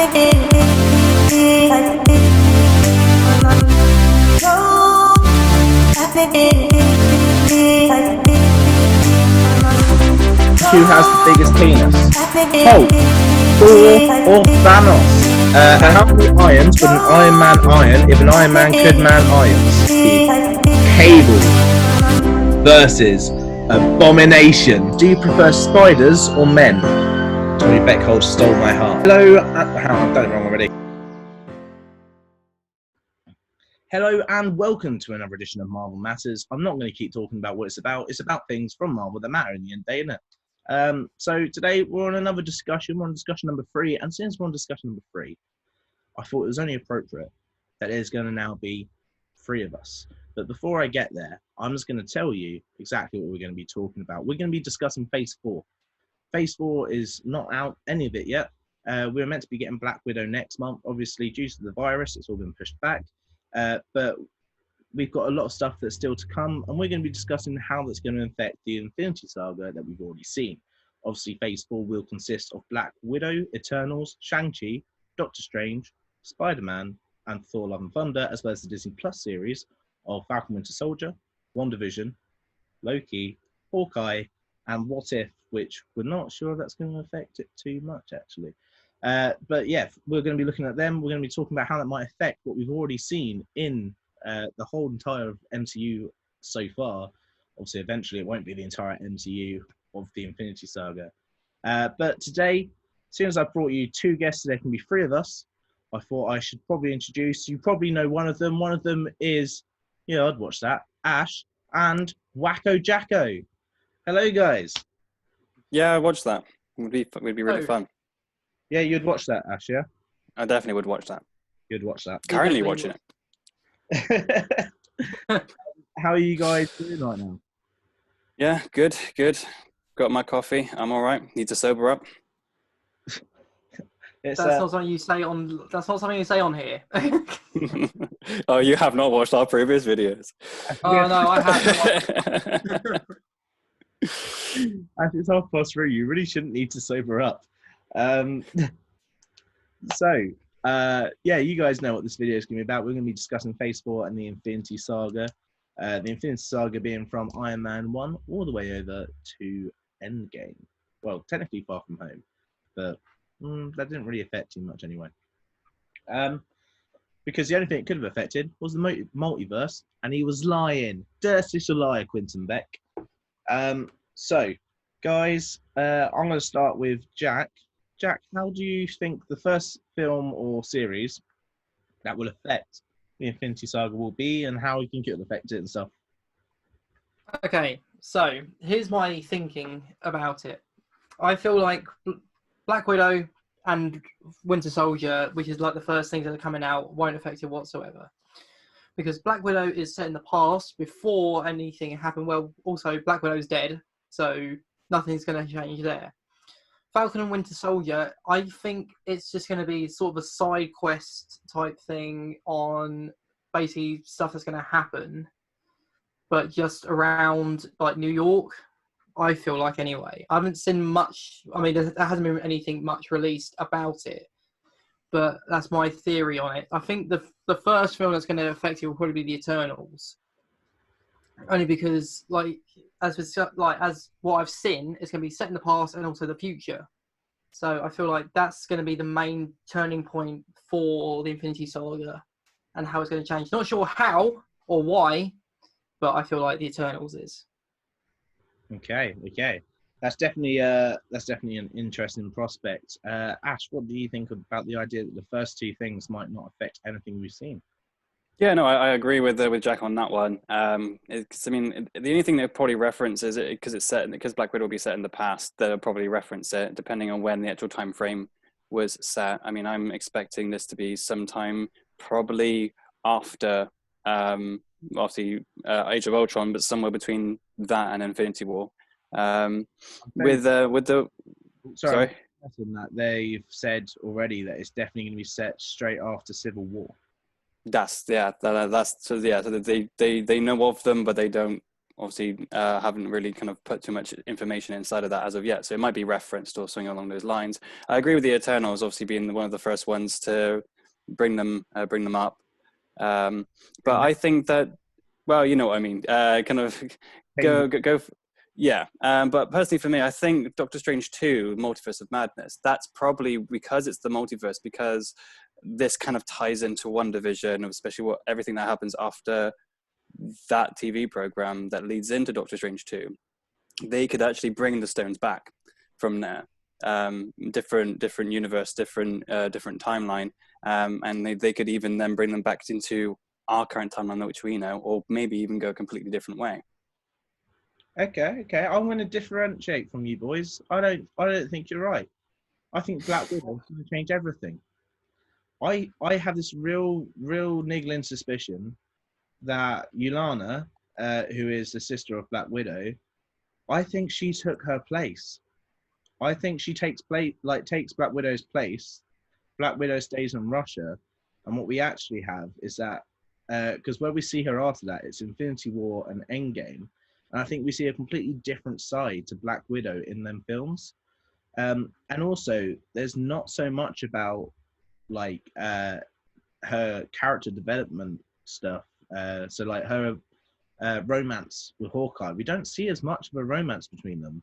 Who has the biggest penis? Hulk, Thor, or Thanos? How many irons would an Iron Man iron if an Iron Man could man irons? Cable versus Abomination. Do you prefer spiders or men? Tommy Beckhold stole my heart. Hello, I've done it wrong already. Hello and welcome to another edition of Marvel Matters. I'm not going to keep talking about what it's about. It's about things from Marvel that matter in the end, isn't it? So today we're on another discussion. We're on discussion number 3. And since we're on discussion number 3, I thought it was only appropriate that there's going to now be 3 of us. But before I get there, I'm just going to tell you exactly what we're going to be talking about. We're going to be discussing Phase 4. Phase 4 is not out, any of it yet. We're meant to be getting Black Widow next month. Obviously, due to the virus, it's all been pushed back. But we've got a lot of stuff that's still to come, and we're going to be discussing how that's going to affect the Infinity Saga that we've already seen. Obviously, Phase 4 will consist of Black Widow, Eternals, Shang-Chi, Doctor Strange, Spider-Man, and Thor Love and Thunder, as well as the Disney Plus series of Falcon Winter Soldier, WandaVision, Loki, Hawkeye, and What If, which we're not sure that's going to affect it too much, actually. But yeah, we're going to be looking at them. We're going to be talking about how that might affect what we've already seen in the whole entire MCU so far. Obviously, eventually it won't be the entire MCU of the Infinity Saga. But today, as soon as I brought you 2 guests, there can be 3 of us. I thought I should probably introduce, you probably know one of them. One of them is, yeah, I'd watch that, Ash and Wacko Jacko. Hello, guys. Yeah, I watched that. It would be really fun. Yeah, you'd watch that, Ash, yeah? I definitely would watch that. You'd watch that. Currently watching it. How are you guys doing right now? Yeah, good. Got my coffee. I'm all right. Need to sober up. That's not something you say on. That's not something you say on here. Oh, you have not watched our previous videos. Oh no, I haven't. As it's 3:30, you really shouldn't need to sober up. Yeah, you guys know what this video is going to be about. We're going to be discussing Phase 4 and the Infinity Saga. The Infinity Saga being from Iron Man 1 all the way over to Endgame. Well, technically Far From Home, but that didn't really affect too much anyway. Because the only thing it could have affected was the multiverse, and he was lying. Dirtiest a liar, Quentin Beck. So, guys, I'm going to start with Jack. Jack, how do you think the first film or series that will affect the Infinity Saga will be, and how you think it will affect it and stuff? Okay, so here's my thinking about it. I feel like Black Widow and Winter Soldier, which is like the first things that are coming out, won't affect it whatsoever. Because Black Widow is set in the past before anything happened. Well, also Black Widow's dead, so nothing's going to change there. Falcon and Winter Soldier, I think it's just going to be sort of a side quest type thing on basically stuff that's going to happen, but just around like New York, I feel like anyway. I haven't seen much, I mean, there hasn't been anything much released about it, but that's my theory on it. I think the first film that's going to affect it will probably be The Eternals. Only because, as what I've seen, it's going to be set in the past and also the future. So I feel like that's going to be the main turning point for the Infinity Saga and how it's going to change. Not sure how or why, but I feel like The Eternals is. Okay. That's definitely an interesting prospect. Ash, what do you think about the idea that the first 2 things might not affect anything we've seen? Yeah, no, I agree with Jack on that one. I mean, the only thing they'll probably reference is it because Black Widow will be set in the past. They'll probably reference it depending on when the actual time frame was set. I mean, I'm expecting this to be sometime probably after obviously Age of Ultron, but somewhere between that and Infinity War. With the sorry. That they've said already that it's definitely going to be set straight after Civil War. So they know of them, but they don't obviously haven't really kind of put too much information inside of that as of yet. So it might be referenced or something along those lines. I agree with the Eternals obviously being one of the first ones to bring them up. But I think that, well, you know what I mean, kind of go. Yeah, but personally for me, I think Doctor Strange 2, Multiverse of Madness, that's probably because it's the multiverse, because this kind of ties into WandaVision, especially everything that happens after that TV program that leads into Doctor Strange 2. They could actually bring the stones back from there. Different universe, different timeline, and they could even then bring them back into our current timeline, which we know, or maybe even go a completely different way. Okay. I'm going to differentiate from you boys. I don't think you're right. I think Black Widow is going to change everything. I have this real niggling suspicion that Yelena, who is the sister of Black Widow, I think she took her place. I think she takes Black Widow's place. Black Widow stays in Russia, and what we actually have is that because where we see her after that, it's Infinity War and Endgame, and I think we see a completely different side to Black Widow in them films. And also, there's not so much about like her character development stuff. So like her romance with Hawkeye, we don't see as much of a romance between them.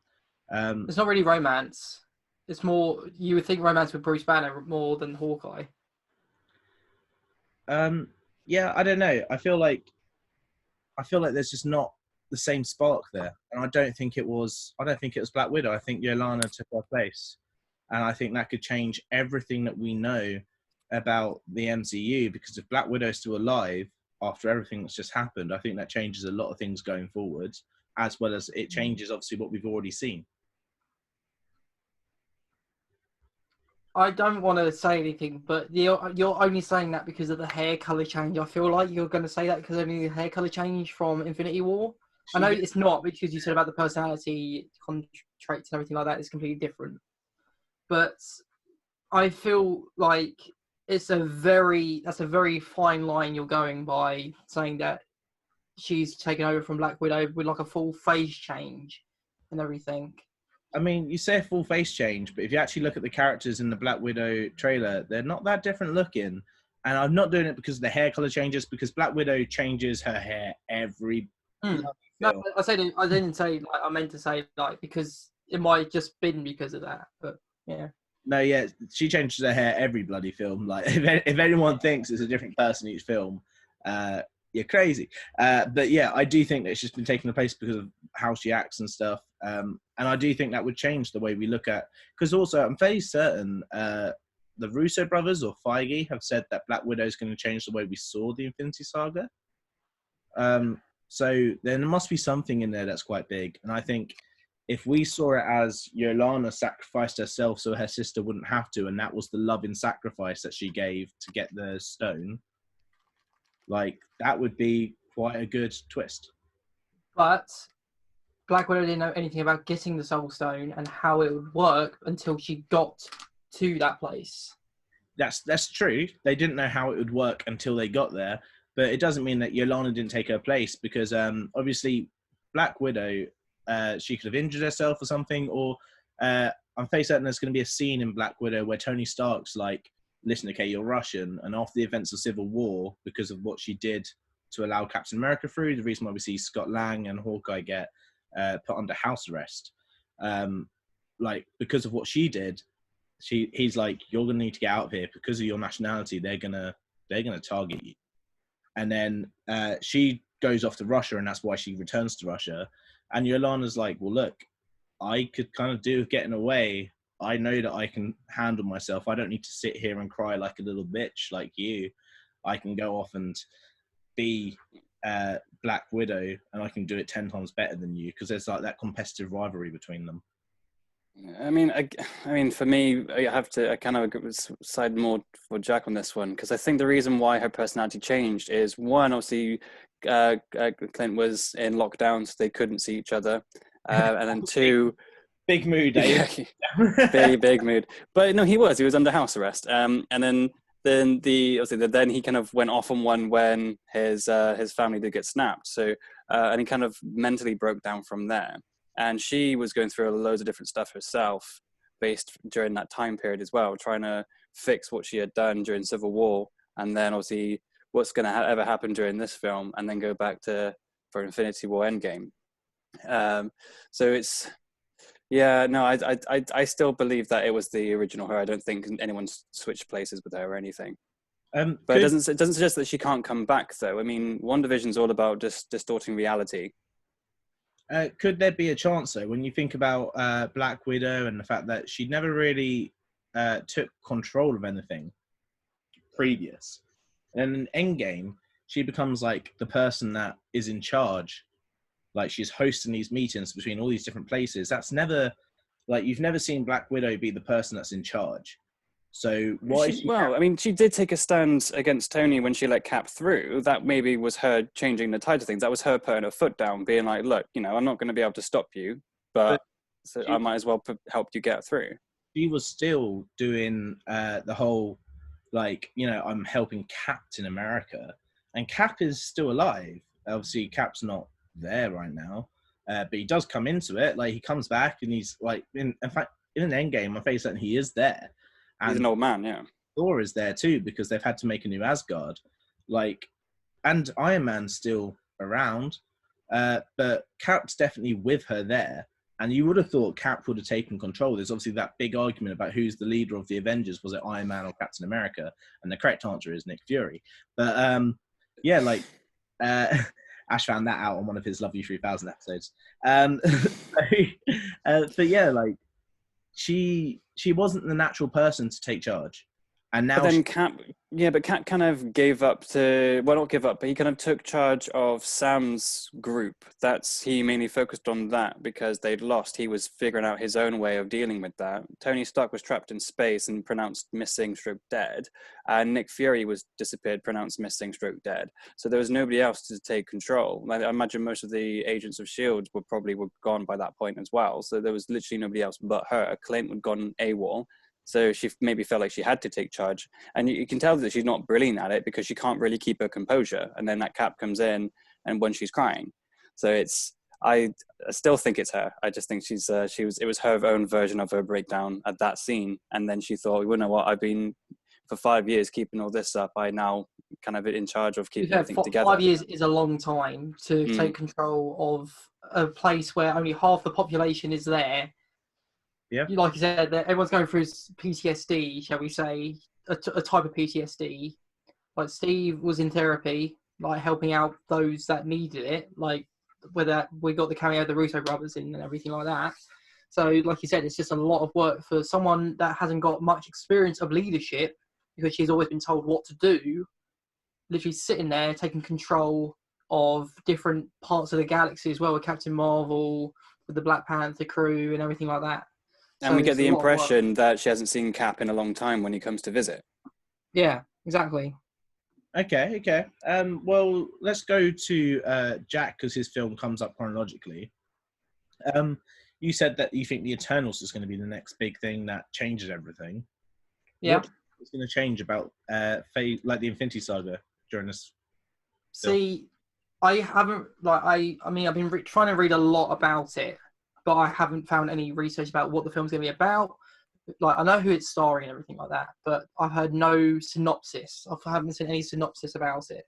It's not really romance. It's more, you would think romance with Bruce Banner more than Hawkeye. Yeah, I don't know. I feel like there's just not the same spark there, and I don't think it was Black Widow. I think Yelena took her place, and I think that could change everything that we know about the MCU, because if Black Widow's still alive after everything that's just happened, I think that changes a lot of things going forward, as well as it changes obviously what we've already seen. I don't want to say anything, but you're only saying that because of the hair color change. I feel like you're going to say that because only the hair color change from Infinity War. I know it's not, because you said about the personality traits and everything like that is completely different. But I feel like that's a very fine line you're going by, saying that she's taken over from Black Widow with like a full face change and everything. I mean, you say a full face change, but if you actually look at the characters in the Black Widow trailer, they're not that different looking. And I'm not doing it because of the hair color changes, because Black Widow changes her hair every. No, I didn't say like, I meant to say like, because it might just been because of that, but yeah. No, yeah, she changes her hair every bloody film. Like, if anyone thinks it's a different person each film, you're crazy. But yeah, I do think that she's been taking the place because of how she acts and stuff. And I do think that would change the way we look at. Because also, I'm fairly certain the Russo brothers or Feige have said that Black Widow is going to change the way we saw the Infinity Saga. So there must be something in there that's quite big. And I think if we saw it as Yolanda sacrificed herself so her sister wouldn't have to, and that was the loving sacrifice that she gave to get the stone, like, that would be quite a good twist. But Black Widow didn't know anything about getting the Soul Stone and how it would work until she got to that place. That's true. They didn't know how it would work until they got there, but it doesn't mean that Yolanda didn't take her place, because obviously Black Widow, she could have injured herself or something, or I'm fairly certain there's going to be a scene in Black Widow where Tony Stark's like, listen, okay, you're Russian, and after the events of Civil War, because of what she did to allow Captain America through, the reason why we see Scott Lang and Hawkeye get put under house arrest, like, because of what she did, he's like, you're gonna need to get out of here because of your nationality. They're gonna target you. And then she goes off to Russia, and that's why she returns to Russia. And Yolanda's like, well, look, I could kind of do with getting away. I know that I can handle myself. I don't need to sit here and cry like a little bitch like you. I can go off and be Black Widow, and I can do it 10 times better than you, because there's like that competitive rivalry between them. I mean, for me, I kind of side more for Jack on this one, because I think the reason why her personality changed is, one, obviously, Clint was in lockdown, so they couldn't see each other, and then two, big mood, eh? Very big mood. But no, he was under house arrest, and then he kind of went off on one when his family did get snapped. So and he kind of mentally broke down from there. And she was going through loads of different stuff herself, based during that time period as well, trying to fix what she had done during Civil War, and then obviously what's going to ever happen during this film, and then go back to for Infinity War Endgame. So it's, yeah, no, I still believe that it was the original her. I don't think anyone switched places with her or anything. But it doesn't suggest that she can't come back, though. I mean, WandaVision's all about just distorting reality. Could there be a chance, though, when you think about Black Widow and the fact that she never really took control of anything previous? And in Endgame, she becomes like the person that is in charge. Like, she's hosting these meetings between all these different places. That's never, like, you've never seen Black Widow be the person that's in charge. So why? Well, I mean, she did take a stand against Tony when she let Cap through. That maybe was her changing the tide of things. That was her putting her foot down, being like, look, you know, I'm not going to be able to stop you, but so I might as well help you get through. She was still doing the whole, like, you know, I'm helping Captain America. And Cap is still alive. Obviously, Cap's not there right now, but he does come into it. Like, he comes back and he's like, in fact, in an Endgame, I face that he is there. And he's an old man, yeah. Thor is there too, because they've had to make a new Asgard. Like, and Iron Man's still around, but Cap's definitely with her there. And you would have thought Cap would have taken control. There's obviously that big argument about who's the leader of the Avengers. Was it Iron Man or Captain America? And the correct answer is Nick Fury. But yeah, like Ash found that out on one of his Love You 3000 episodes. But yeah, like, she wasn't the natural person to take charge. And now but then Cap kind of gave up to, well, not give up, but he kind of took charge of Sam's group. He mainly focused on that because they'd lost. He was figuring out his own way of dealing with that. Tony Stark was trapped in space and pronounced missing / dead. And Nick Fury was disappeared, pronounced missing / dead. So there was nobody else to take control. I imagine most of the agents of S.H.I.E.L.D. were gone by that point as well. So there was literally nobody else but her. Clint had gone AWOL. So she maybe felt like she had to take charge. And you can tell that she's not brilliant at it because she can't really keep her composure. And then that Cap comes in and when she's crying. So I still think it's her. I just think it was her own version of her breakdown at that scene. And then she thought, well, you know what, I've been for 5 years keeping all this up. I now kind of in charge of keeping everything together. 5 years is a long time to take control of a place where only half the population is there. Yeah, like you said, everyone's going through PTSD, shall we say, a type of PTSD. Like, Steve was in therapy, like helping out those that needed it. Like, whether we got the cameo of the Russo brothers in and everything like that. So, like you said, it's just a lot of work for someone that hasn't got much experience of leadership because she's always been told what to do. Literally sitting there taking control of different parts of the galaxy as well, with Captain Marvel, with the Black Panther crew, and everything like that. And we get the impression that she hasn't seen Cap in a long time when he comes to visit. Yeah, exactly. Okay. Well, let's go to Jack, because his film comes up chronologically. You said that you think the Eternals is going to be the next big thing that changes everything. Yeah. What's going to change about like the Infinity Saga during this film? See, I haven't, like, I mean, I've been trying to read a lot about it, but I haven't found any research about what the film's going to be about. Like, I know who it's starring and everything like that, but I've heard no synopsis. I haven't seen any synopsis about it.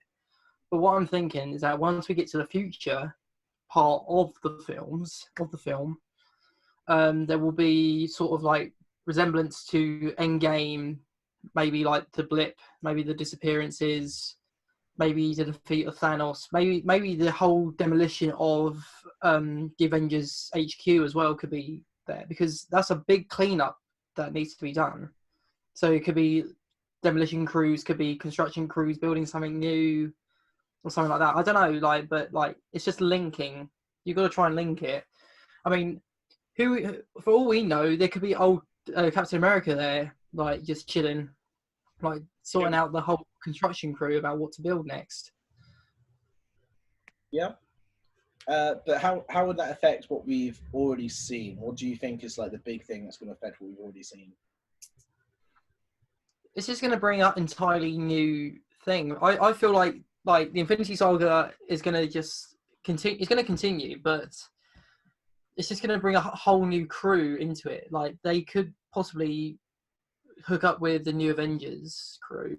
But what I'm thinking is that once we get to the future part of the film, there will be sort of like resemblance to Endgame, maybe like the blip, maybe the disappearances, maybe the defeat of Thanos, maybe the whole demolition of the Avengers HQ as well could be there, because that's a big cleanup that needs to be done. So it could be demolition crews, could be construction crews building something new or something like that. I don't know, but it's just linking. You've got to try and link it. I mean, for all we know, there could be old Captain America there, like just chilling, like sorting out the whole construction crew about what to build next. Yeah. But how would that affect what we've already seen? What do you think is like the big thing that's going to affect what we've already seen? It's just going to bring up entirely new thing. I feel like the Infinity Saga is going to just continue. It's going to continue, but it's just going to bring a whole new crew into it. Like they could possibly hook up with the new Avengers crew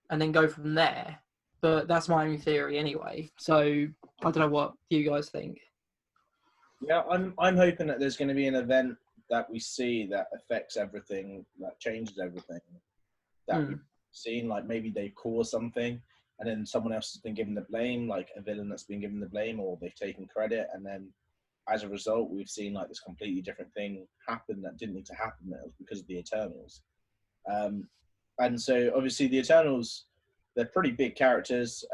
and then go from there. But that's my own theory anyway. So I don't know what you guys think. Yeah, I'm hoping that there's going to be an event that we see that affects everything, that changes everything that we've seen. Like maybe they cause something, and then someone else has been given the blame, like a villain that's been given the blame, or they've taken credit, and then as a result, we've seen like this completely different thing happen that didn't need to happen. That was because of the Eternals. And so obviously the Eternals, they're pretty big characters.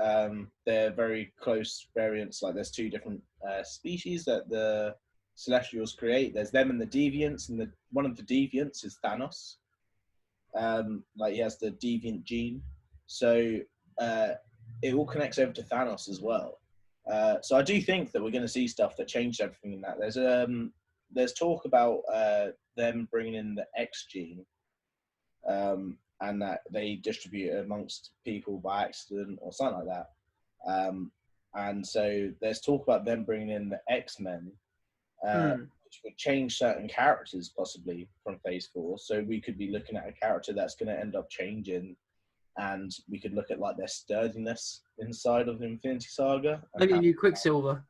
They're very close variants. Like there's two different species that the Celestials create. There's them and the Deviants, and one of the Deviants is Thanos. Like he has the Deviant gene, so it all connects over to Thanos as well. So I do think that we're going to see stuff that changes everything in that. There's talk about them bringing in the X gene, and that they distribute it amongst people by accident or something like that. And so there's talk about them bringing in the X-Men, which would change certain characters possibly from Phase 4. So we could be looking at a character that's going to end up changing, and we could look at like their sturdiness inside of the Infinity Saga. Maybe a new Quicksilver.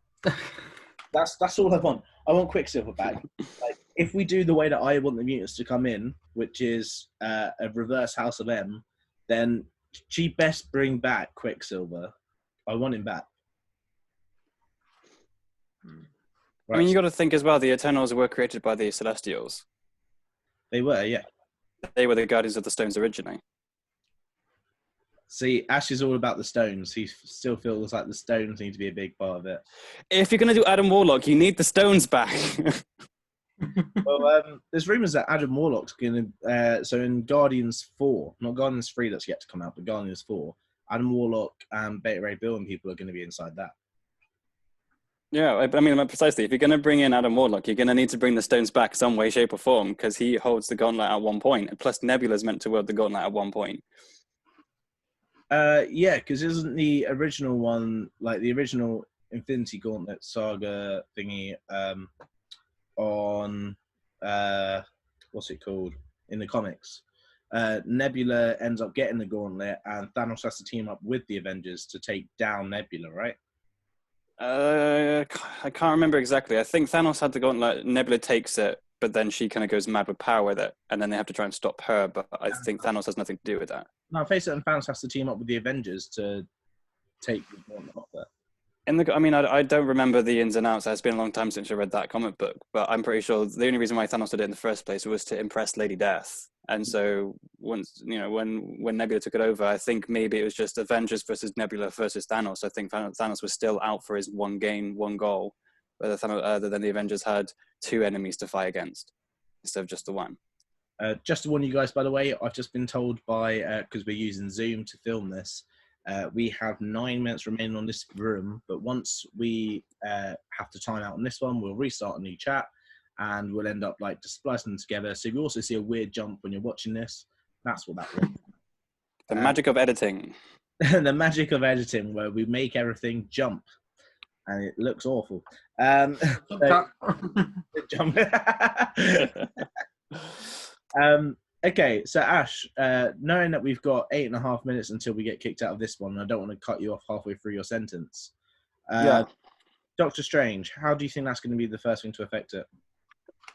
That's all I want. I want Quicksilver back. Like, if we do the way that I want the mutants to come in, which is a reverse House of M, then she best bring back Quicksilver. I want him back. Right. I mean, you got to think as well, the Eternals were created by the Celestials. They were, yeah. They were the Guardians of the Stones originally. See, Ash is all about the stones. He still feels like the stones need to be a big part of it. If you're going to do Adam Warlock, you need the stones back. Well, there's rumours that Adam Warlock's going to... so in Guardians 4, not Guardians 3 that's yet to come out, but Guardians 4, Adam Warlock and Beta Ray Bill and people are going to be inside that. Yeah, I mean, precisely. If you're going to bring in Adam Warlock, you're going to need to bring the stones back some way, shape, or form, because he holds the gauntlet at one point. Plus, Nebula's meant to wield the gauntlet at one point. Yeah, because isn't the original one, like the original Infinity Gauntlet Saga thingy, on, what's it called, in the comics? Nebula ends up getting the gauntlet, and Thanos has to team up with the Avengers to take down Nebula, right? I can't remember exactly. I think Thanos had the gauntlet, Nebula takes it, but then she kind of goes mad with power with it, and then they have to try and stop her, but I think Thanos has nothing to do with that. No, Face It and Thanos has to team up with the Avengers to take the gauntlet off there. I don't remember the ins and outs. It's been a long time since I read that comic book, but I'm pretty sure the only reason why Thanos did it in the first place was to impress Lady Death. And so once, when Nebula took it over, I think maybe it was just Avengers versus Nebula versus Thanos. I think Thanos was still out for his one goal, other than the Avengers had two enemies to fight against instead of just the one. Just to warn you guys, by the way, I've just been told by, because we're using Zoom to film this, we have 9 minutes remaining on this room, but once we have to time out on this one, we'll restart a new chat, and we'll end up like just splicing them together. So if you also see a weird jump when you're watching this, that's what that was. The magic of editing. The magic of editing, where we make everything jump, and it looks awful. Jump. Okay, so Ash, knowing that we've got 8.5 minutes until we get kicked out of this one, I don't want to cut you off halfway through your sentence. Yeah. Doctor Strange, how do you think that's going to be the first thing to affect it?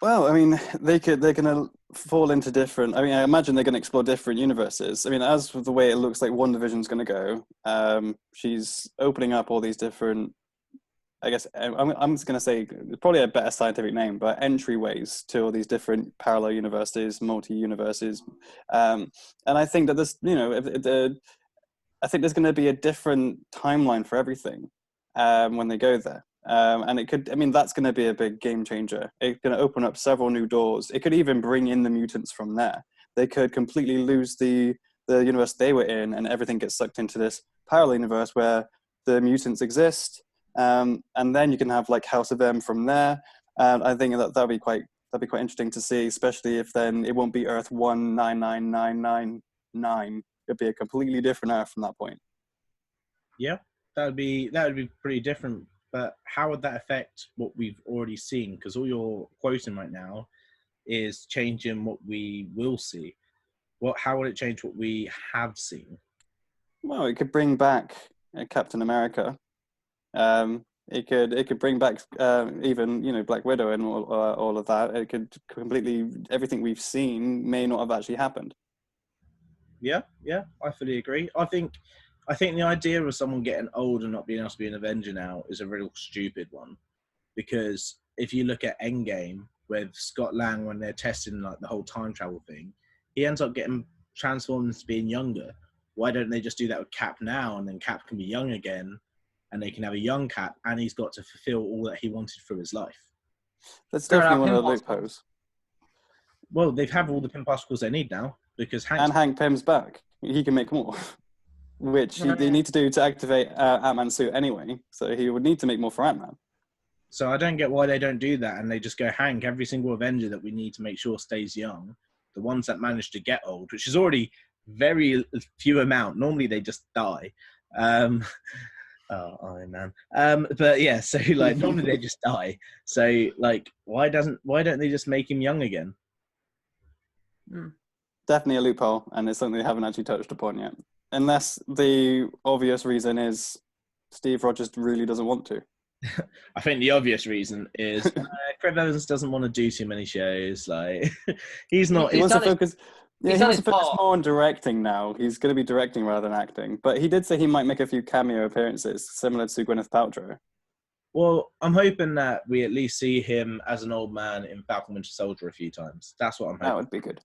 Well, I mean, they're going to fall into different... I mean, I imagine they're going to explore different universes. I mean, as for the way it looks like WandaVision's going to go, she's opening up all these different... I guess I'm just going to say probably a better scientific name, but entryways to all these different parallel universes, multi-universes. And I think that this, I think there's going to be a different timeline for everything when they go there. And it could, that's going to be a big game changer. It's going to open up several new doors. It could even bring in the mutants from there. They could completely lose the universe they were in, and everything gets sucked into this parallel universe where the mutants exist. And then you can have like House of M from there. I think that'd be quite interesting to see, especially if then it won't be Earth 199999. It'd be a completely different Earth from that point. Yeah. That would be pretty different. But how would that affect what we've already seen? Because all you're quoting right now is changing what we will see. How would it change what we have seen? Well, it could bring back Captain America. It could bring back even Black Widow and all of that. It could completely everything we've seen may not have actually happened. Yeah, I fully agree. I think the idea of someone getting old and not being able to be an Avenger now is a real stupid one. Because if you look at Endgame with Scott Lang when they're testing like the whole time travel thing, he ends up getting transformed into being younger. Why don't they just do that with Cap now, and then Cap can be young again, and they can have a young Cap, and he's got to fulfill all that he wanted through his life. That's definitely one of the loopholes. Well, they've have all the pin particles they need now because Hank Pym's back. He can make more, which they need to do to activate Ant-Man's suit anyway. So he would need to make more for Ant-Man. So I don't get why they don't do that, and they just go, Hank, every single Avenger that we need to make sure stays young, the ones that manage to get old, which is already very few amount. Normally they just die. Iron Man. But yeah, so like normally they just die. So like, why don't they just make him young again? Definitely a loophole, and it's something they haven't actually touched upon yet. Unless the obvious reason is Steve Rogers really doesn't want to. I think the obvious reason is Chris Evans doesn't want to do too many shows. Like he's not. He wants to focus. Yeah, he wants to focus more on directing now. He's going to be directing rather than acting. But he did say he might make a few cameo appearances, similar to Gwyneth Paltrow. Well, I'm hoping that we at least see him as an old man in Falcon Winter Soldier a few times. That's what I'm hoping. That would be good.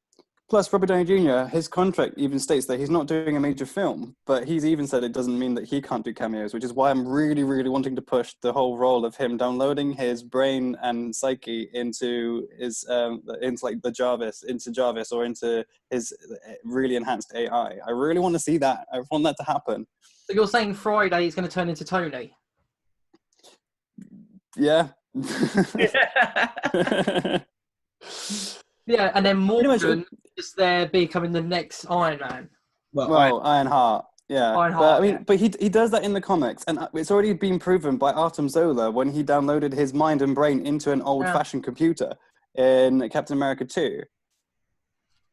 Plus, Robert Downey Jr., his contract even states that he's not doing a major film, but he's even said it doesn't mean that he can't do cameos, which is why I'm really, really wanting to push the whole role of him downloading his brain and psyche into his, into Jarvis or into his really enhanced AI. I really want to see that. I want that to happen. So you're saying Friday is going to turn into Tony? Yeah. Yeah, and then Morgan is there becoming the next Iron Man. Well, Ironheart. Yeah, Ironheart, but he does that in the comics, and it's already been proven by Artem Zola when he downloaded his mind and brain into an old-fashioned computer in Captain America 2.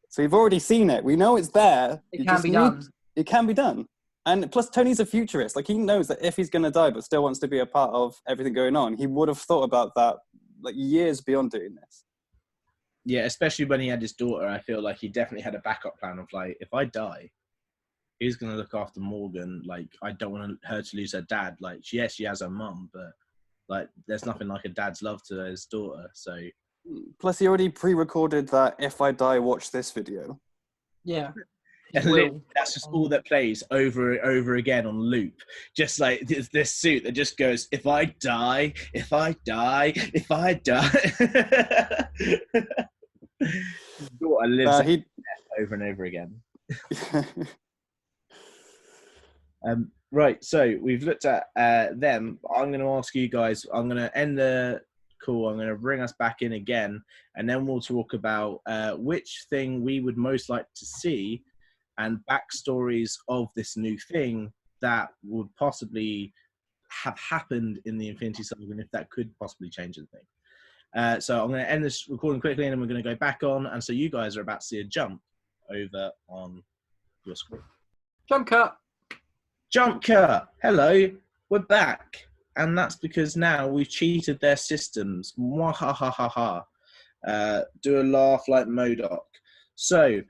So we've already seen it. We know it's there. It can be done. It can be done. And plus, Tony's a futurist. Like, he knows that if he's going to die but still wants to be a part of everything going on, he would have thought about that like years beyond doing this. Yeah, especially when he had his daughter, I feel like he definitely had a backup plan of like, if I die, who's going to look after Morgan? Like, I don't want her to lose her dad. Like, yes, she has her mum, but like, there's nothing like a dad's love to his daughter. So, plus, he already pre-recorded that "If I Die, watch this" video. Yeah, and that's just all that plays over and over again on loop. Just like this suit that just goes, "If I die, if I die, if I die." His daughter lives over and over again. Right, so we've looked at them. I'm going to ask you guys, I'm going to end the call, I'm going to bring us back in again, and then we'll talk about which thing we would most like to see and backstories of this new thing that would possibly have happened in the Infinity Saga, and if that could possibly change the thing. So I'm going to end this recording quickly, and then we're going to go back on. And so you guys are about to see a jump over on your screen. Jump cut. Jump cut. Hello, we're back. And that's because now we've cheated their systems. Mwahahaha. Do a laugh like MODOK. So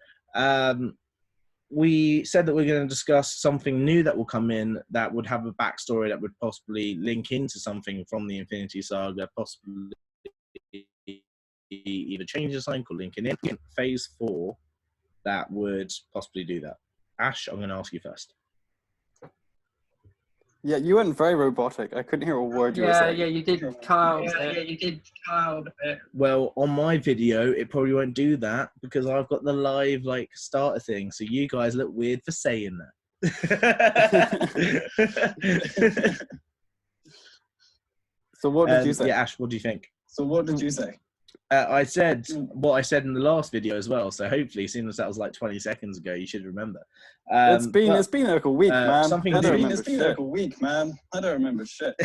we said that we're going to discuss something new that will come in that would have a backstory that would possibly link into something from the Infinity Saga, possibly either change something or link it in. Phase 4 that would possibly do that. Ash, I'm going to ask you first. Yeah, you went very robotic. I couldn't hear a word you were saying. Yeah, you did cut out a bit. Well, on my video, it probably won't do that because I've got the live like starter thing. So you guys look weird for saying that. So what did you say? Yeah, Ash, what do you think? So what did you say? I said what I said in the last video as well. So hopefully, seeing as that was like 20 seconds ago, you should remember. It's been like a week, man. Something I don't remember It's been like a week, man. I don't remember shit.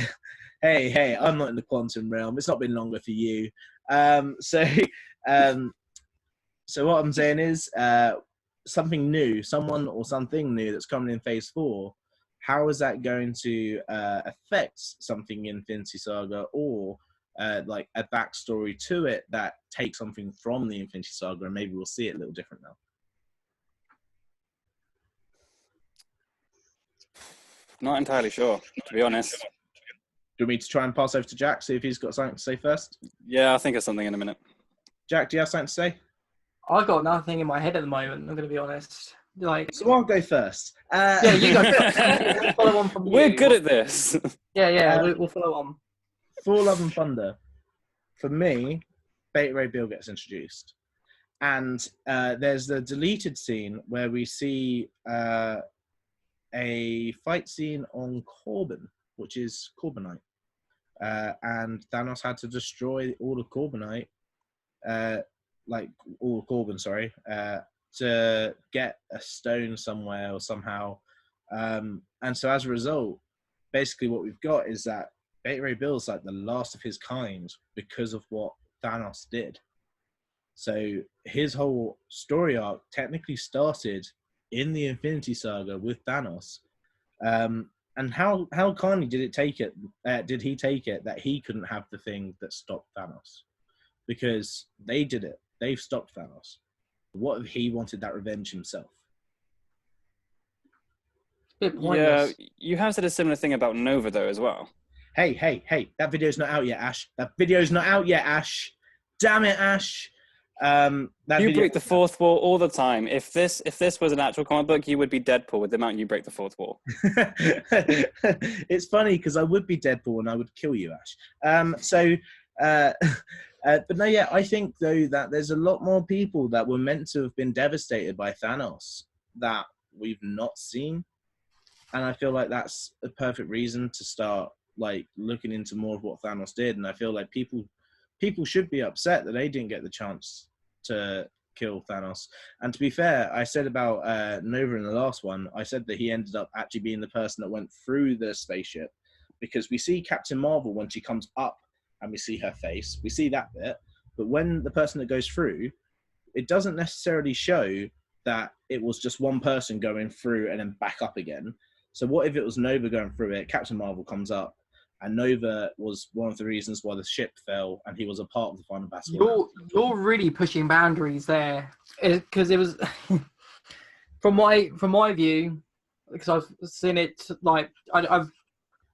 Hey, I'm not in the quantum realm. It's not been longer for you. So what I'm saying is something new, someone or something new that's coming in Phase 4. How is that going to affect something in Infinity Saga, or like a backstory to it that takes something from the Infinity Saga, and maybe we'll see it a little different now? Not entirely sure, to be honest. Do you want me to try and pass over to Jack, see if he's got something to say first? Yeah, I'll think of something in a minute. Jack, do you have something to say? I've got nothing in my head at the moment. I'm going to be honest. Like, So I'll go first. yeah, you go first. We'll follow on from you. We're good at this. Yeah, we'll follow on. For Love and Thunder, for me, Beta Ray Bill gets introduced. And there's the deleted scene where we see a fight scene on Corbin, which is Corbinite. And Thanos had to destroy all of Corbinite, all of Corbin, to get a stone somewhere or somehow. And so as a result, basically what we've got is that Beta Ray Bill's like the last of his kind because of what Thanos did. So his whole story arc technically started in the Infinity Saga with Thanos. And how kindly did it take it? Did he take it that he couldn't have the thing that stopped Thanos? Because they did it. They've stopped Thanos. What if he wanted that revenge himself? Yeah, you have said a similar thing about Nova though as well. Hey! That video's not out yet, Ash. Damn it, Ash. You break the fourth wall all the time. If this was an actual comic book, you would be Deadpool with the amount you break the fourth wall. It's funny because I would be Deadpool and I would kill you, Ash. But no, yeah, I think though that there's a lot more people that were meant to have been devastated by Thanos that we've not seen, and I feel like that's a perfect reason to start like looking into more of what Thanos did. And I feel like people should be upset that they didn't get the chance to kill Thanos. And to be fair, I said about Nova in the last one, I said that he ended up actually being the person that went through the spaceship, because we see Captain Marvel when she comes up and we see her face, we see that bit, but when the person that goes through, it doesn't necessarily show that it was just one person going through and then back up again. So what if it was Nova going through it, Captain Marvel comes up, and Nova was one of the reasons why the ship fell, and he was a part of the final battle. You're really pushing boundaries there, because it was from my view, because I've seen it like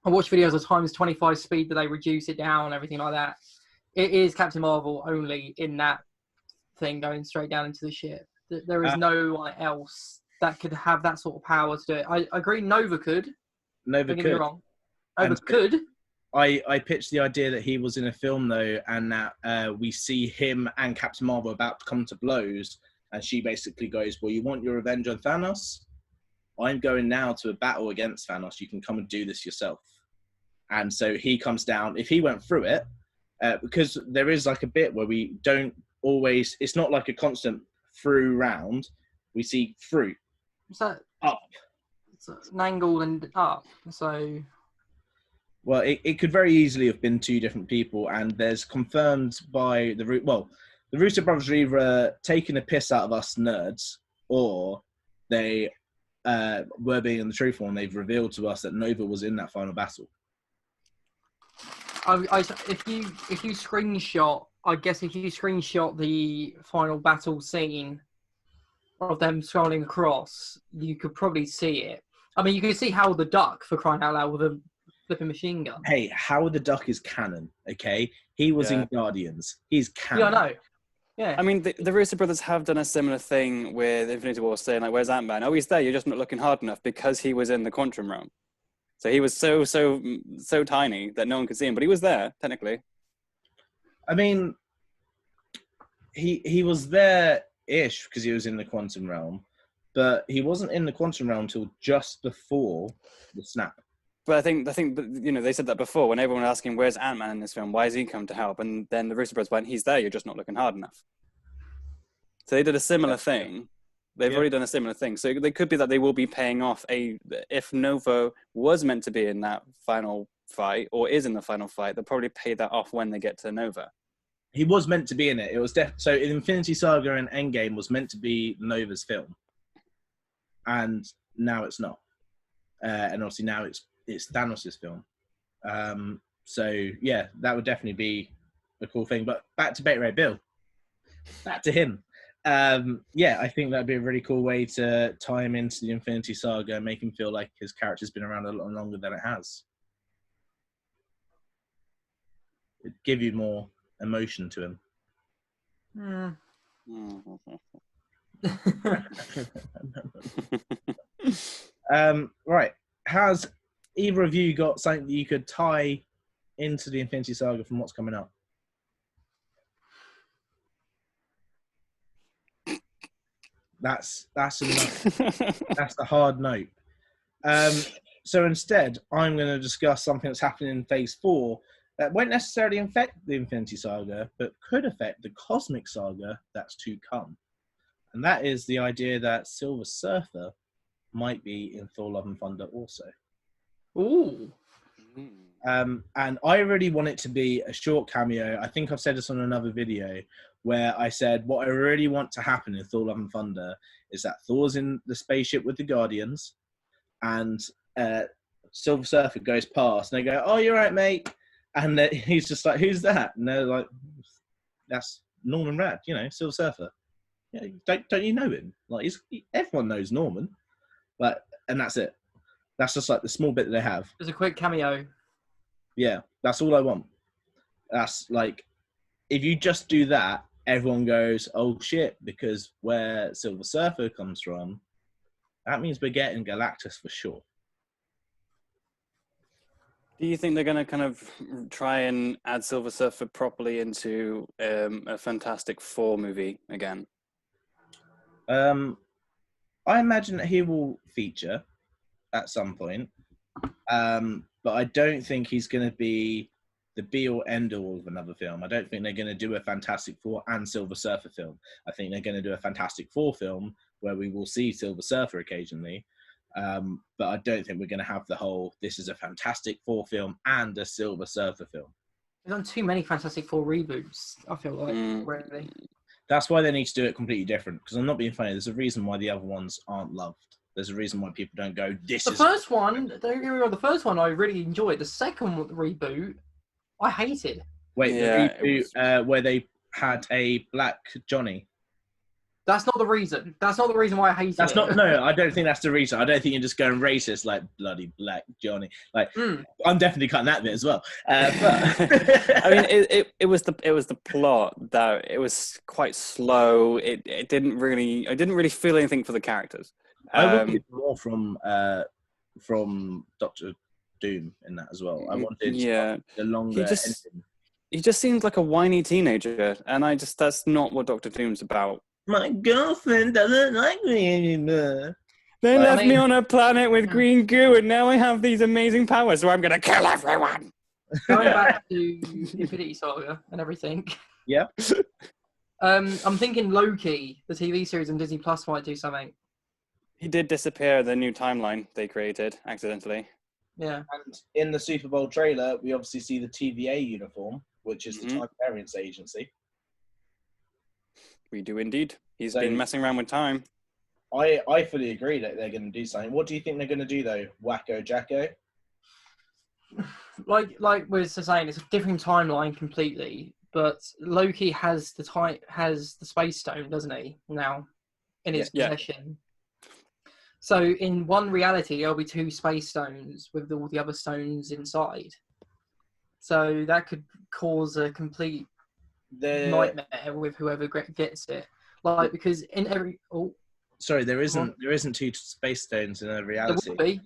I watched videos of times 25 speed that they reduce it down and everything like that. It is Captain Marvel only in that thing going straight down into the ship. There is no one else that could have that sort of power to do it. I agree. Nova could. Nova Don't could. get me wrong. Nova could. I pitched the idea that he was in a film though, and that we see him and Captain Marvel about to come to blows, and she basically goes, "Well, you want your revenge on Thanos? I'm going now to a battle against Thanos. You can come and do this yourself." And so he comes down. If he went through it, because there is like a bit where we don't always. It's not like a constant through round. We see through. What's that? Up. It's an angle and up. So. Well, it could very easily have been two different people, and there's confirmed by the Russo brothers are either taking a piss out of us nerds, or they were being truthful, and they've revealed to us that Nova was in that final battle. If you screenshot, I guess if you screenshot the final battle scene of them scrolling across, you could probably see it. I mean, you can see Howard the Duck, for crying out loud, with a flipping machine gun. Hey, Howard the Duck is canon, okay? He was in Guardians. He's canon. Yeah, I know. Yeah. I mean, the Russo brothers have done a similar thing with Infinity War, saying like, "Where's Ant-Man? Oh, he's there. You're just not looking hard enough," because he was in the Quantum Realm. So he was so tiny that no one could see him, but he was there technically. I mean, he was there-ish because he was in the Quantum Realm, but he wasn't in the Quantum Realm until just before the snap. But I think they said that before when everyone was asking where's Ant-Man in this film, why has he come to help, and then the Russo brothers went, he's there, you're just not looking hard enough. So they did a similar thing. They've already done a similar thing. So they could be that they will be paying off if Nova was meant to be in that final fight or is in the final fight, they'll probably pay that off when they get to Nova. He was meant to be in it. It was so in Infinity Saga and Endgame was meant to be Nova's film, and now it's not. And obviously now it's Thanos' film. So yeah, that would definitely be a cool thing. But back to Beta Ray Bill. Back to him. Yeah, I think that'd be a really cool way to tie him into the Infinity Saga and make him feel like his character's been around a lot longer than it has. It'd give you more emotion to him. Right. Has either of you got something that you could tie into the Infinity Saga from what's coming up? That's enough. That's the hard note. So instead, I'm going to discuss something that's happening in Phase 4 that won't necessarily affect the Infinity Saga, but could affect the Cosmic Saga that's to come. And that is the idea that Silver Surfer might be in Thor: Love and Thunder also. Ooh. And I really want it to be a short cameo. I think I've said this on another video where I said what I really want to happen in Thor: Love and Thunder is that Thor's in the spaceship with the Guardians and Silver Surfer goes past and they go, "Oh, you're right, mate." And he's just like, "Who's that?" And they're like, "That's Norman Rad, Silver Surfer." Yeah, don't you know him? Like, everyone knows Norman. And that's it. That's just like the small bit that they have. There's a quick cameo. Yeah, that's all I want. That's like, if you just do that, everyone goes, "Oh shit," because where Silver Surfer comes from, that means we're getting Galactus for sure. Do you think they're going to kind of try and add Silver Surfer properly into a Fantastic Four movie again? I imagine that he will feature at some point, but I don't think he's going to be the be-all, end-all of another film. I don't think they're going to do a Fantastic Four and Silver Surfer film. I think they're going to do a Fantastic Four film where we will see Silver Surfer occasionally, but I don't think we're going to have the whole, this is a Fantastic Four film and a Silver Surfer film. They've done too many Fantastic Four reboots, I feel like, already. That's why they need to do it completely different, because I'm not being funny. There's a reason why the other ones aren't loved. There's a reason why people don't go, the first one, don't get me wrong, the first one I really enjoyed. The second reboot, I hated. Wait, the reboot where they had a black Johnny. That's not the reason. That's not the reason why I hated it. No, I don't think that's the reason. I don't think you're just going racist like bloody black Johnny. Like, I'm definitely cutting that bit as well. But I mean, it was the plot that it was quite slow. I didn't really feel anything for the characters. I wanted more from Doctor Doom in that as well. I wanted the longer ending. He just seems like a whiny teenager, and that's not what Doctor Doom's about. My girlfriend doesn't like me anymore. They left me on a planet with green goo, and now I have these amazing powers, so I'm going to kill everyone. Going back to Infinity Saga and everything. Yeah. I'm thinking Loki, the TV series on Disney Plus, might do something. He did disappear the new timeline they created accidentally. Yeah. And in the Super Bowl trailer, we obviously see the TVA uniform, which is the Time Variance Agency. We do indeed. He's been messing around with time. I fully agree that they're going to do something. What do you think they're going to do, though? Wacko Jacko? Like we're saying, it's a different timeline completely. But Loki has the Space Stone, doesn't he? Now, in his possession. So in one reality, there'll be two Space Stones with all the other stones inside. So that could cause a complete nightmare with whoever gets it. Like, because in every there isn't two Space Stones in a reality. There would be.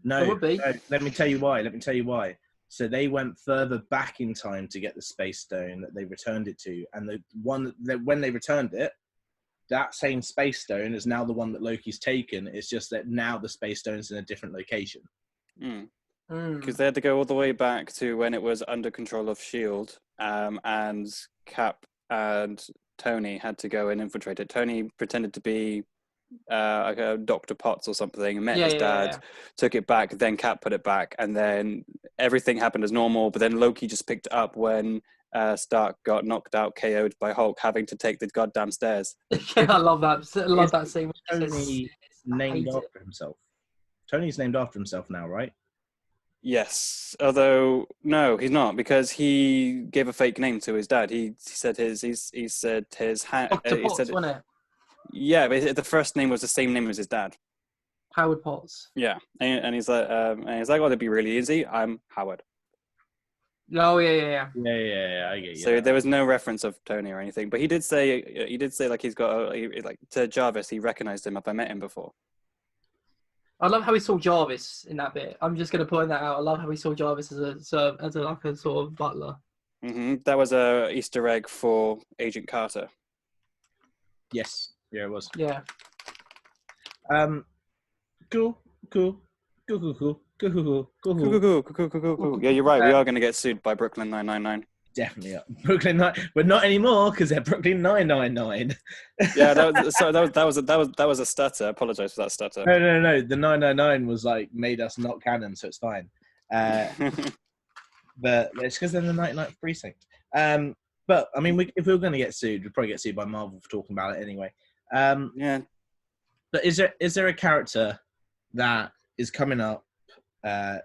No, there would be. No, let me tell you why. So they went further back in time to get the Space Stone that they returned it to, and the one that when they returned it, that same Space Stone is now the one that Loki's taken. It's just that now the Space Stone's in a different location. because they had to go all the way back to when it was under control of Shield, and Cap and Tony had to go and infiltrate it. Tony pretended to be like a Dr. Potts or something, met his dad, took it back, then Cap put it back, and then everything happened as normal, but then Loki just picked it up when Stark got knocked out, KO'd by Hulk, having to take the goddamn stairs. Yeah, I love that. I love that scene. Tony named after himself. Tony's named after himself now, right? Yes, although no, he's not, because he gave a fake name to his dad. He said his Dr. Potts, wasn't it? Yeah, but the first name was the same name as his dad. Howard Potts. Yeah, and he's like, oh, that'd be really easy. I'm Howard. Oh yeah. Yeah. I get you. So there was no reference of Tony or anything, but he did say like he's got like to Jarvis. He recognized him if I met him before. I love how he saw Jarvis in that bit. I'm just going to point that out. I love how he saw Jarvis as a sort of butler. That was a Easter egg for Agent Carter. Yes, yeah, it was. Yeah. Cool. Yeah, you're right. We are going to get sued by Brooklyn 999. Definitely Brooklyn Nine, but not anymore because they're Brooklyn 999. Yeah, that was a stutter. I apologize for that stutter. No. The 999 was like made us not canon, so it's fine. But it's because they're the 99th precinct. But I mean, if we were going to get sued, we'd probably get sued by Marvel for talking about it anyway. Yeah. But is there a character that is coming up that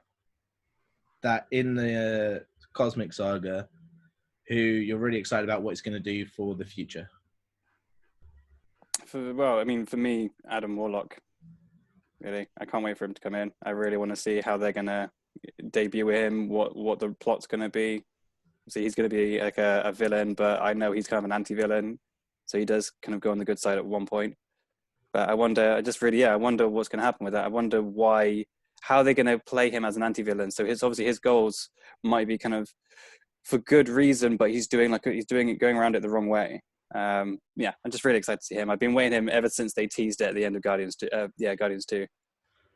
in the Cosmic Saga who you're really excited about what it's going to do for the future? For me, Adam Warlock. Really, I can't wait for him to come in. I really want to see how they're going to debut him, what the plot's going to be. See, he's going to be like a villain, but I know he's kind of an anti-villain, so he does kind of go on the good side at one point. But I wonder what's going to happen with that. I wonder how they're going to play him as an anti-villain. So his goals might be kind of for good reason, but he's doing it going around it the wrong way. I'm just really excited to see him. I've been waiting him ever since they teased it at the end of Guardians 2.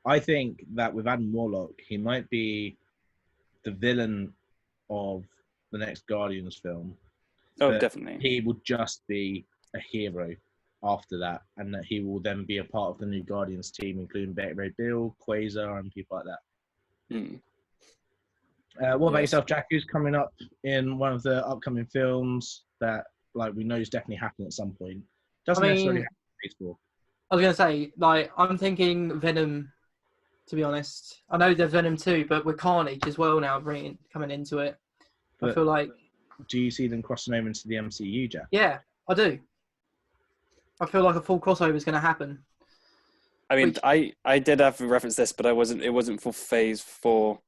I think that with Adam Warlock, he might be the villain of the next Guardians film. Oh, definitely. He will just be a hero after that, and that he will then be a part of the new Guardians team, including Ray Bill, Quasar, and people like that. What about yourself, Jack? Who's coming up in one of the upcoming films that we know is definitely happening at some point? Doesn't necessarily happen in Phase 4. I was going to say, I'm thinking Venom, to be honest. I know there's Venom 2, but with Carnage as well now coming into it. But I feel like... Do you see them crossing over into the MCU, Jack? Yeah, I do. I feel like a full crossover is going to happen. I mean, I did have to reference this, but it wasn't for Phase 4.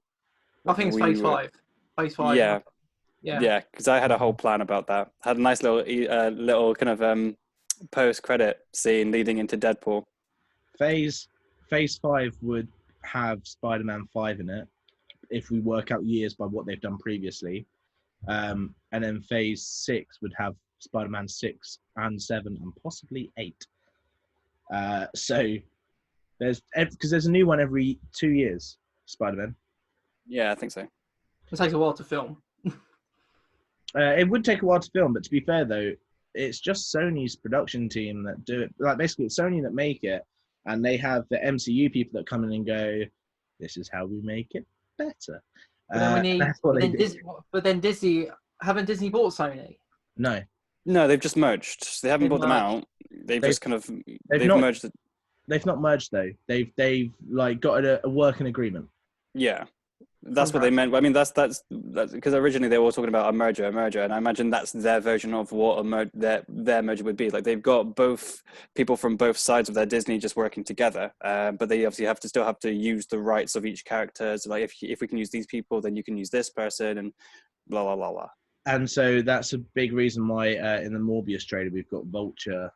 I think it's Phase 5. Phase 5. Yeah, because I had a whole plan about that. I had a nice little kind of post-credit scene leading into Deadpool. Phase 5 would have Spider-Man 5 in it if we work out years by what they've done previously. And then Phase 6 would have Spider-Man 6 and 7 and possibly 8. So there's a new one every 2 years, Spider-Man. Yeah, I think so. It takes a while to film. It would take a while to film, but to be fair though, it's just Sony's production team that do it. Like basically, it's Sony that make it, and they have the MCU people that come in and go, "This is how we make it better." But then Disney haven't Disney bought Sony? No, they've just merged. They haven't bought them out. They've merged. They've not merged though. They've got a working agreement. Yeah. That's what they meant. I mean, that's because originally they were talking about a merger, and I imagine that's their version of what their merger would be. Like they've got both people from both sides of their Disney just working together, but they obviously still have to use the rights of each character. So like if we can use these people, then you can use this person, and blah blah blah blah. And so that's a big reason why in the Morbius trailer we've got Vulture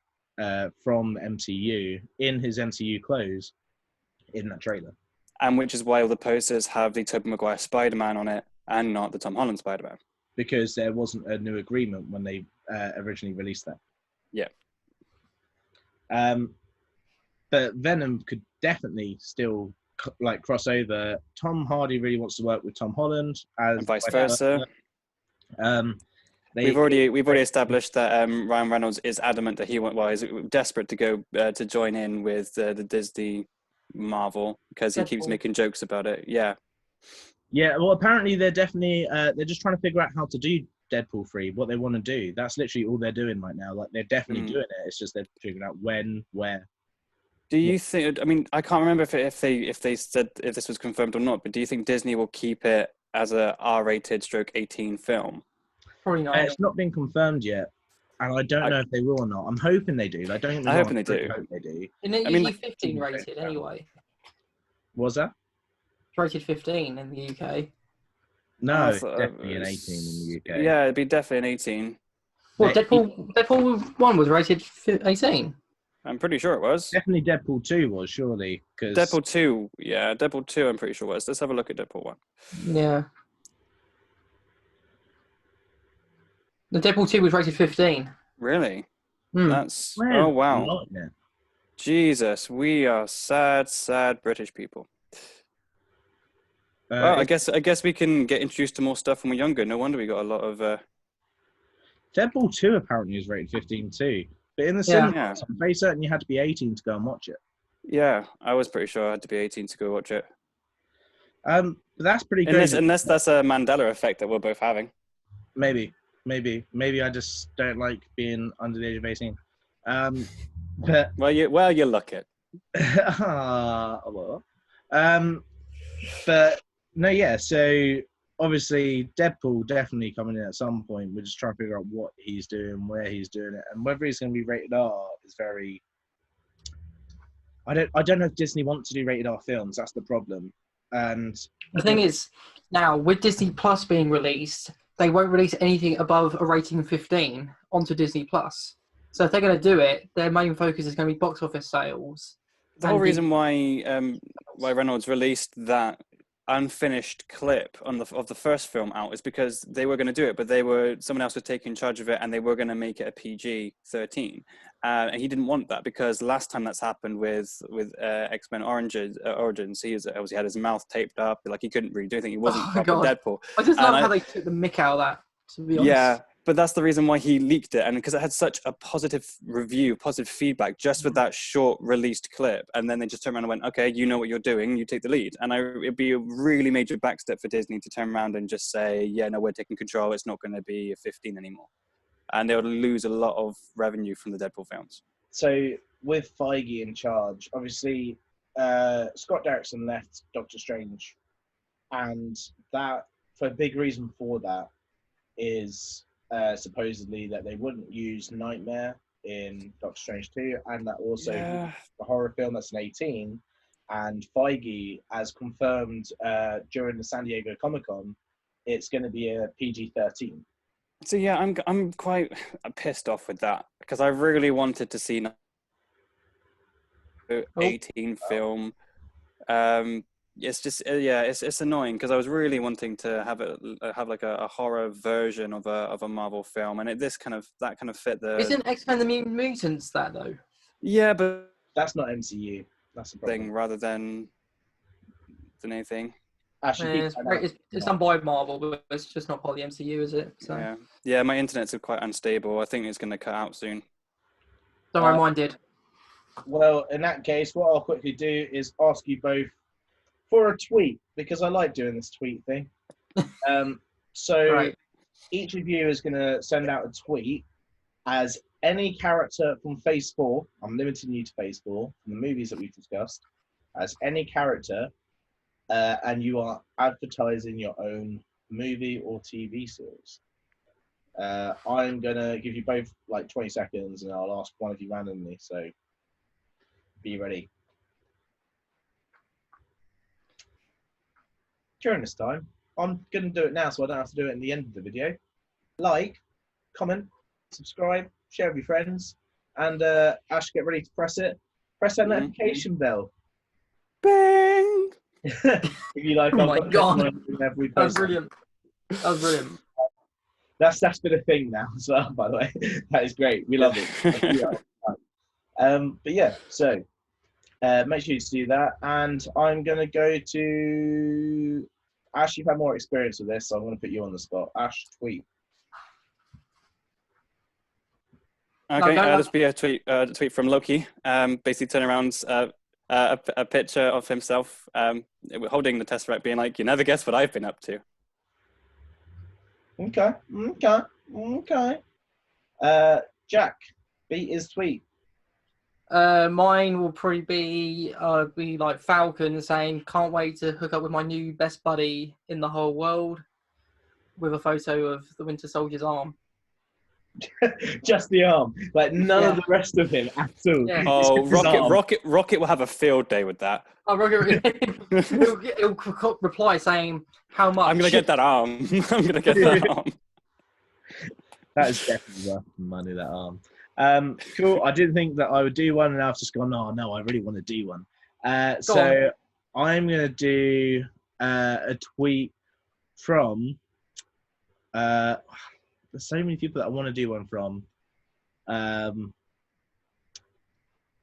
from MCU in his MCU clothes in that trailer. And which is why all the posters have the Tobey Maguire Spider-Man on it and not the Tom Holland Spider-Man. Because there wasn't a new agreement when they originally released that. Yeah. But Venom could definitely still like crossover. Tom Hardy really wants to work with Tom Holland, as And vice versa. They, We've already established that Ryan Reynolds is adamant that he's desperate to go to join in with the Disney Marvel because he keeps Deadpool. making jokes about it. Yeah. Yeah, well, apparently they're definitely they're just trying to figure out how to do Deadpool 3, what they want to do. That's literally all they're doing right now. Like they're definitely doing it. It's just they're figuring out when, where. Do you think? I mean, I can't remember if they said if this was confirmed or not. But do you think Disney will keep it as a R-rated / 18 film? Probably not. It's not been confirmed yet, and I don't know if they will or not. I'm hoping they do. Like, don't get me I'm wrong, hoping they do. hope they do. Isn't it I mean, usually 15 rated anyway? Was that? It's rated 15 in the UK. No, I thought definitely it an was- 18 in the UK. Yeah, it'd be definitely an 18. Well, They- Deadpool 1 was rated 18. I'm pretty sure it was. Definitely Deadpool 2 was, surely. Cause Deadpool 2, yeah, Deadpool 2 I'm pretty sure was. Let's have a look at Deadpool 1. Yeah. The Deadpool 2 was rated 15. Really? Hmm. That's, Well, oh wow. not yet. Jesus, we are sad British people. Well, I guess we can get introduced to more stuff when we're younger. No wonder we got a lot of Deadpool 2 apparently is rated 15 too. But in the cinema, Yeah. I'm very certain you had to be 18 to go and watch it. yeah, I was pretty sure I had to be 18 to go watch it. But that's pretty good. Unless that's a Mandela effect that we're both having. Maybe I just don't like being under the age of 18. But Well, you look it. well. But no, yeah. So obviously, Deadpool definitely coming in at some point. We're just trying to figure out what he's doing, where he's doing it, and whether he's going to be rated R is very. I don't know if Disney wants to do rated R films. That's the problem. And The thing is, now with Disney Plus being released, they won't release anything above a rating 15 onto Disney Plus. So if they're going to do it, their main focus is going to be box office sales. The whole And reason why Reynolds released that unfinished clip of the first film out is because they were going to do it, but someone else was taking charge of it, and they were going to make it a PG-13, and he didn't want that because last time that's happened with X-Men Origins, he obviously had his mouth taped up, like he couldn't really do anything. He wasn't Oh, proper God. Deadpool. I just love And how they took the mick out of that, to be honest. Yeah, but that's the reason why he leaked it, and because it had such a positive review, positive feedback, just with that short released clip, and then they just turned around and went, "Okay, you know what you're doing, you take the lead." And it'd be a really major backstep for Disney to turn around and just say, "Yeah, no, we're taking control. It's not going to be a 15 anymore," and they would lose a lot of revenue from the Deadpool films. so with Feige in charge, obviously, Scott Derrickson left Doctor Strange, and that for a big reason for that is supposedly that they wouldn't use Nightmare in Doctor Strange 2, and that also the horror film that's an 18. And Feige has confirmed during the San Diego Comic-Con, it's going to be a PG-13. So yeah, I'm quite pissed off with that because I really wanted to see 18 film. It's just it's annoying because I was really wanting to have like a horror version of a Marvel film, and that kind of fit the. Isn't X-Men the Mutant Mutants that though? Yeah, but That's not MCU. That's the problem. thing rather than anything. Actually, It's done by Marvel, but it's just not part of the MCU, is it? So Yeah. My internet's quite unstable. I think it's going to cut out soon. don't worry, mine did. well, in that case, what I'll quickly do is ask you both for a tweet, because I like doing this tweet thing. So Right. each of you is going to send out a tweet as any character from Phase 4, I'm limiting you to Phase 4, from the movies that we've discussed, as any character, and you are advertising your own movie or TV series. I'm going to give you both like 20 seconds, and I'll ask one of you randomly, so be ready. During this time, I'm going to do it now so I don't have to do it in the end of the video. Like, comment, subscribe, share with your friends, and Ash, get ready to press it. Press that notification bell. Bang! If you like, Oh I'll my put God. it whenever we That was post. brilliant. That was brilliant. That's been a thing now as well, by the way. That is great. We love it. But yeah, so Make sure you do that. And I'm going to go to Ash. You've had more experience with this, so I'm going to put you on the spot. Ash, tweet. Okay, No, this will be a tweet from Loki. Basically, turn around a picture of himself holding the Tesseract, being like, "You never guess what I've been up to." Okay. Jack, beat his tweet. Mine will probably be like Falcon saying, "Can't wait to hook up with my new best buddy in the whole world," with a photo of the Winter Soldier's arm. Just the arm, like none of the rest of him at all. Yeah. Oh, It's just his arm. Rocket will have a field day with that. Oh, he'll reply saying, "How much?" I'm gonna get that arm. I'm gonna get that arm. That is definitely worth the money, that arm. Cool. I didn't think that I would do one, and I've just gone, oh, no, I really want to do one. So I'm going to do a tweet from... there's so many people that I want to do one from. I'm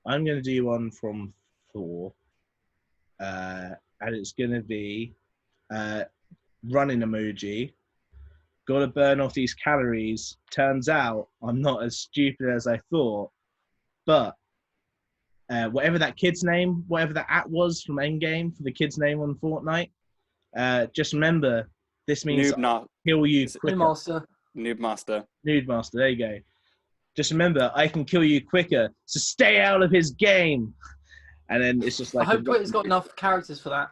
going to do one from Thor. And it's going to be running emoji. Got to burn off these calories. Turns out I'm not as stupid as I thought. But whatever that kid's name, whatever that app was from Endgame for the kid's name on Fortnite, just remember this means I'll kill you quicker. Noob Master. Nude Master, there you go. Just remember, I can kill you quicker, so stay out of his game. And then it's just like... I hope Twitter's got enough characters for that.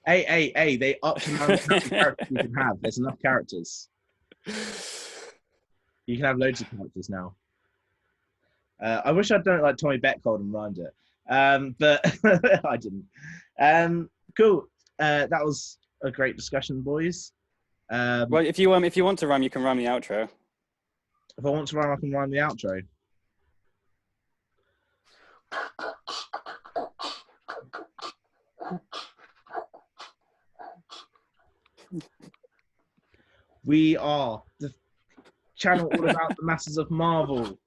Hey, they upped the amount of characters you can have. There's enough characters. You can have loads of characters now. I wish I'd done it like Tommy Beckhold and rhymed it. But I didn't. Cool. That was a great discussion, boys. Well, if you want to rhyme, you can rhyme the outro. If I want to rhyme, I can rhyme the outro. We are the channel all about the masses of Marvel.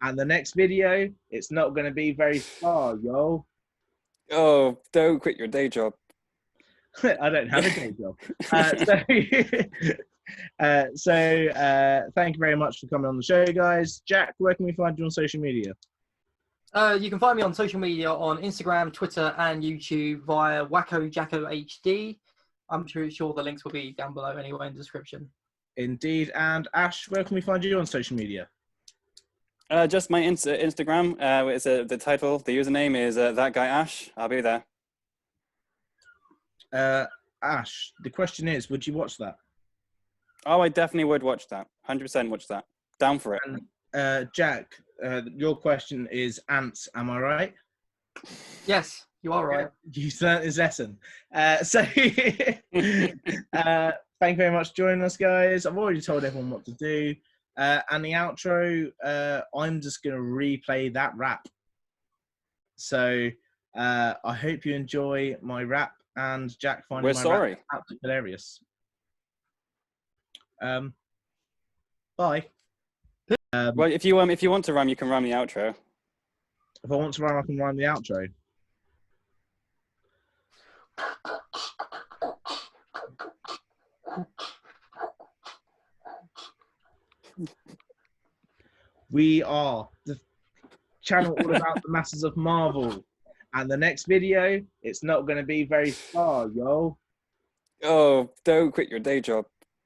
And the next video, it's not going to be very far, yo. Oh, don't quit your day job. I don't have a day job. So thank you very much for coming on the show, guys. Jack, where can we find you on social media? You can find me on social media on Instagram, Twitter, and YouTube via WackoJackoHD. I'm sure the links will be down below anyway in the description. Indeed. And Ash, where can we find you on social media? Just my Instagram. It's the title. The username is that guy Ash. I'll be there. Ash, the question is, would you watch that? Oh, I definitely would watch that. 100% watch that. Down for it. And Jack, your question is ants. Am I right? Yes, you are right. You learnt his lesson. Thank you very much for joining us, guys. I've already told everyone what to do. And the outro, I'm just going to replay that rap. So I hope you enjoy my rap and Jack finding my rap absolutely hilarious. Bye. Well, if you want to rhyme, you can rhyme the outro. If I want to rhyme, I can rhyme the outro. We are the channel all about the masses of Marvel. And the next video, it's not going to be very far, yo. Oh, don't quit your day job.